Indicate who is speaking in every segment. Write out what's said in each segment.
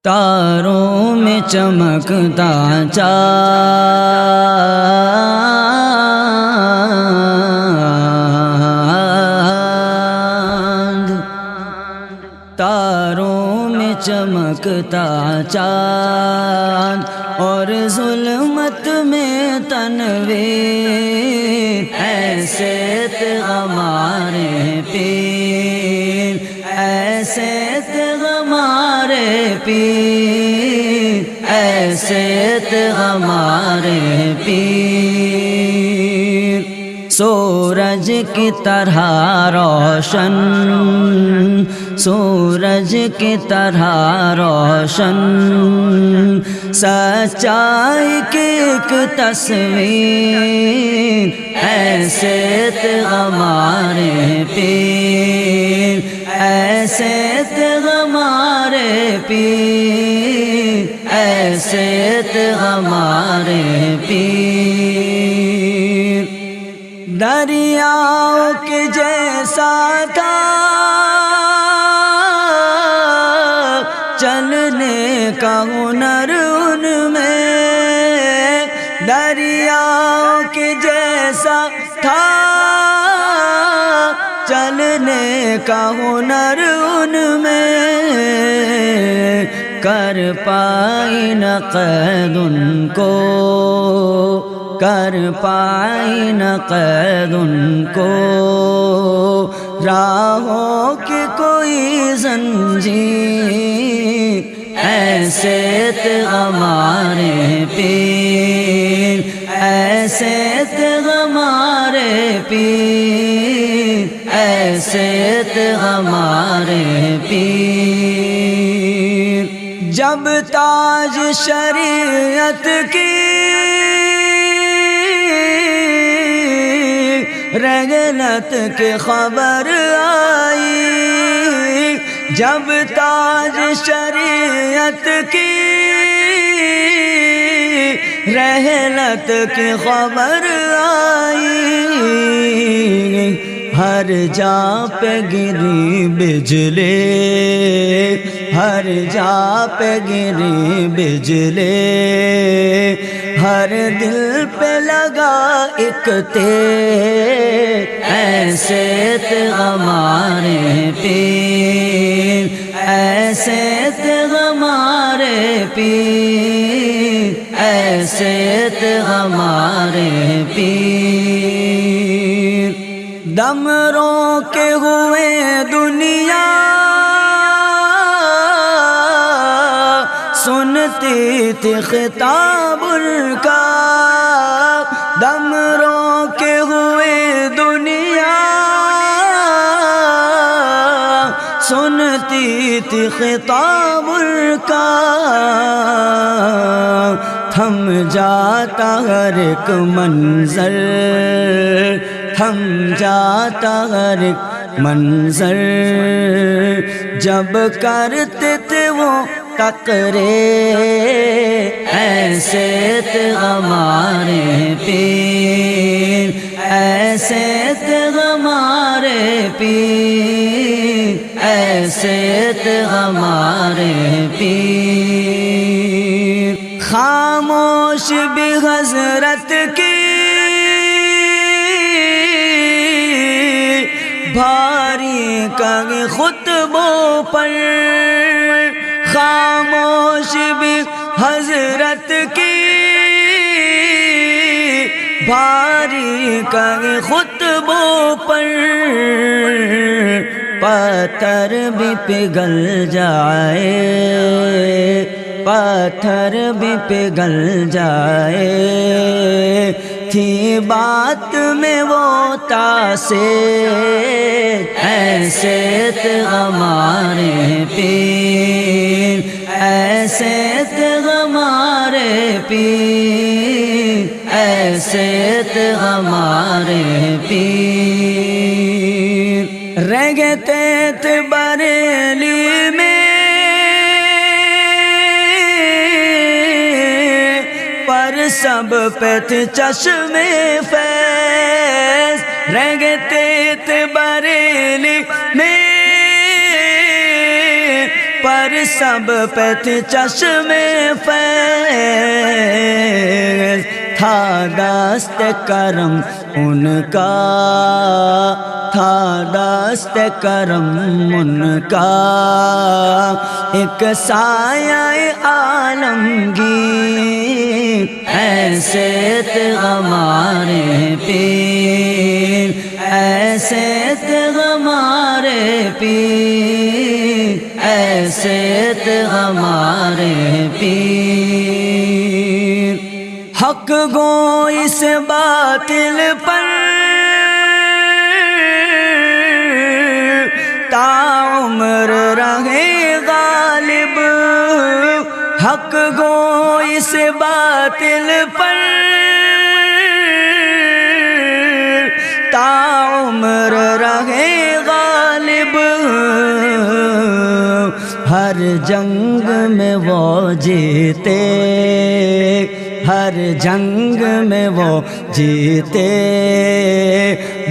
Speaker 1: تاروں میں چمکتا چاند، تاروں میں چمکتا چاند اور ظلمت میں تنویر، ایسے تھے ہمارے پیر، ایسے تھے ہمارے پیر، ایسے تھے ہمارے پیر۔ سورج کی طرح روشن، سورج کی طرح روشن، سچائی کی ایک تصویر، ایسے تھے ہمارے پیر، ایسے تھے ہمارے پیر، ایسے تھے ہمارے پیر۔ دریاؤں کے جیسا تھا چلنے کا ہنر ان میں، دریاؤں کے جیسا تھا چلنے کا ہنر ان میں، کر پائی نہ قید ان کو، کر پائی نہ قید ان کو، راہوں کی کوئی زنجیر، ایسے تھے ہمارے پیر، ایسے تھے ہمارے پیر، ایسے تھے ہمارے پیر۔ جب تاج شریعت کی رحلت کی خبر آئی، جب تاج شریعت کی رحلت کی خبر آئی، ہر جا پہ گری بجلی، ہر جا پہ گری بجلی، ہر دل پہ لگا ایک تیر، ایسے تھے ہمارے پیر، ایسے تھے ہمارے پیر، ایسے تھے ہمارے پیر۔ دم رو کے ہوئے دنیا سنتی تھی خطاب ان کا، دم رو کے ہوئے دنیا سنتی تھی خطاب ان کا، تھم جاتا ہر ایک منظر، تھم جاتا ہر ایک منظر، جب کرتے تھے وہ تقریر، ایسے تھے ہمارے پیر، ایسے تھے ہمارے پیر، ایسے تھے ہمارے پیر۔ خاموش بھی حضرت کی بھاری کہیں خطبوں پر، خاموش بھی حضرت کی بھاری کہیں خطبوں پر، پتھر بھی پگھل جائے، پتھر بھی پگھل جائے، تھی بات میں وہ تاثیر، ایسے تھے ہمارے پیر، ایسے تھے ہمارے پیر، ایسے تھے ہمارے پیر۔ رہتے تھے بریلی میں پر سب پہ تھے چشمے فیض، رہتے تھے بریلی میں پر سب پہ تھے چشمے فیض، تھا دست کرم ان کا، تھا دست کرم ان کا، ایک سایہ عالمگیر ایسے تھے ہمارے پیر، ایسے تھے ہمارے پیر، ایسے تھے ہمارے پیر۔ حق گو اس باطل پر تا عمر رہے غالب، حق گو اس باطل پر تا عمر رہے غالب، ہر جنگ میں وہ جیتے، ہر جنگ میں وہ جیتے،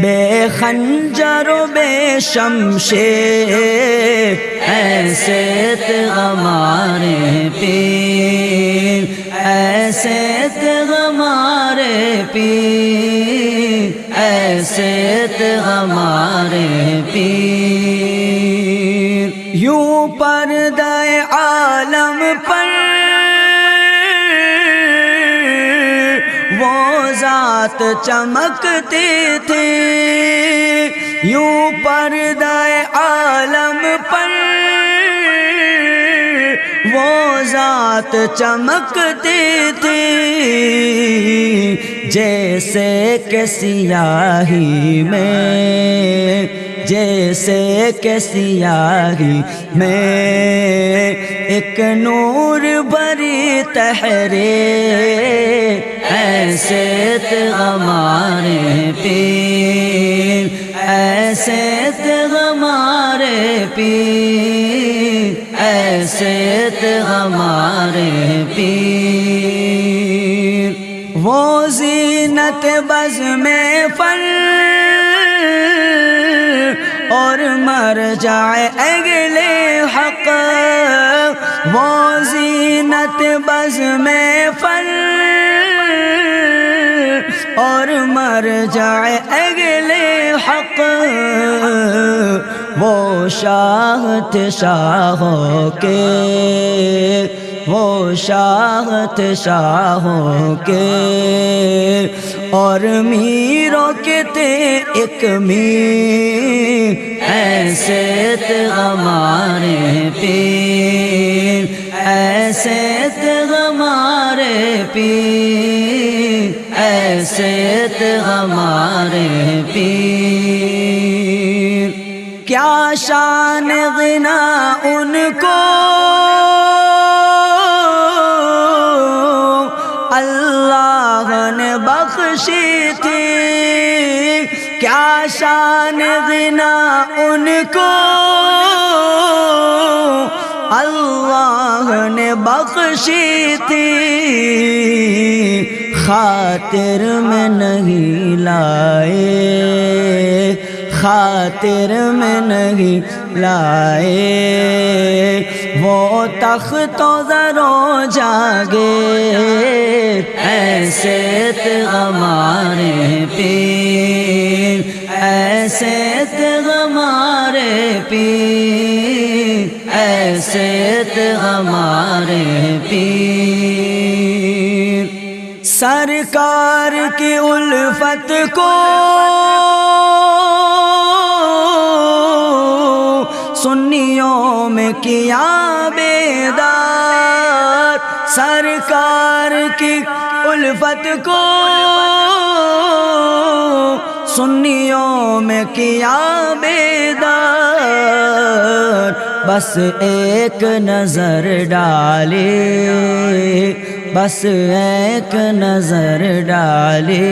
Speaker 1: بے خنجر و بے شمشیر ایسے تھے ہمارے پیر، ایسے تھے ہمارے پیر، ایسے تھے ہمارے پیر۔ یوں پردہ عالم پر وہ ذات چمکتی تھی، یوں پردہ عالم پر وہ ذات چمکتی تھی، جیسے کہ سیاہی میں، جیسے کہ سیاہی میں ایک نور بری تحریر ایسے تھے ہمارے پیر، ایسے تھے ہمارے پیر، ایسے تھے ہمارے پیر۔ وہ زینت بزم فن اور مرجع اہل حق، وہ زینت بزم فن اور مرجع اہل حق، وہ شاہ تھے شاہوں کے، وہ شاہ تھے شاہوں کے، اور میروں کے تھے ایک میر ایسے تھے ہمارے پیر، ایسے تھے ہمارے پیر، ایسے تھے ہمارے پیر۔ کیا شان غنا ان کو اللہ نے بخشی تھی، کیا شان غنا ان کو اللہ نے بخشی تھی، خاطر میں نہیں لائے، خاطر میں نہیں لائے، وہ تخت و زر و جاگے ایسے تھے ہمارے پیر، ایسے تھے ہمارے پیر، ایسے تھے ہمارے پیر۔ سرکار کی الفت کو سنیوں میں کیا بیدار، سرکار کی الفت کو سنیوں میں کیا بیدار، بس ایک نظر ڈالے، بس ایک نظر ڈالے،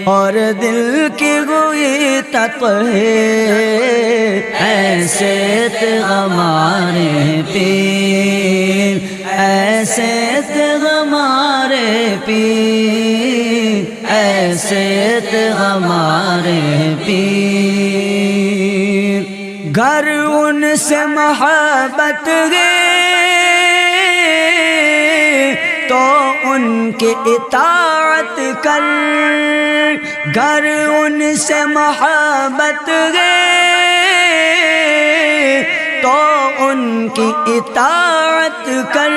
Speaker 1: اور دل کی ہوئی تطہیر ایسے تھے ہمارے پیر، ایسے تھے ہمارے پیر، ایسے تھے ہمارے پیر۔ گر ان سے محبت ہے تو ان کی اطاعت کر، گر ان سے محبت ہے تو ان کی اطاعت کر،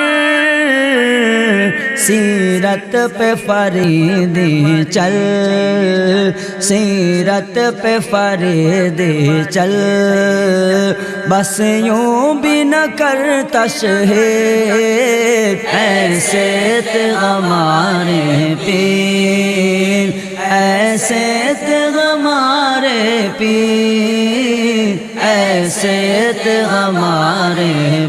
Speaker 1: سیرت پہ فریدی چل، سیرت پہ فریدی چل، بس یوں بھی نہ کر تشہیر، ایسے ہمارے پیر، ایسے ہمارے پیر، ایسے ہمارے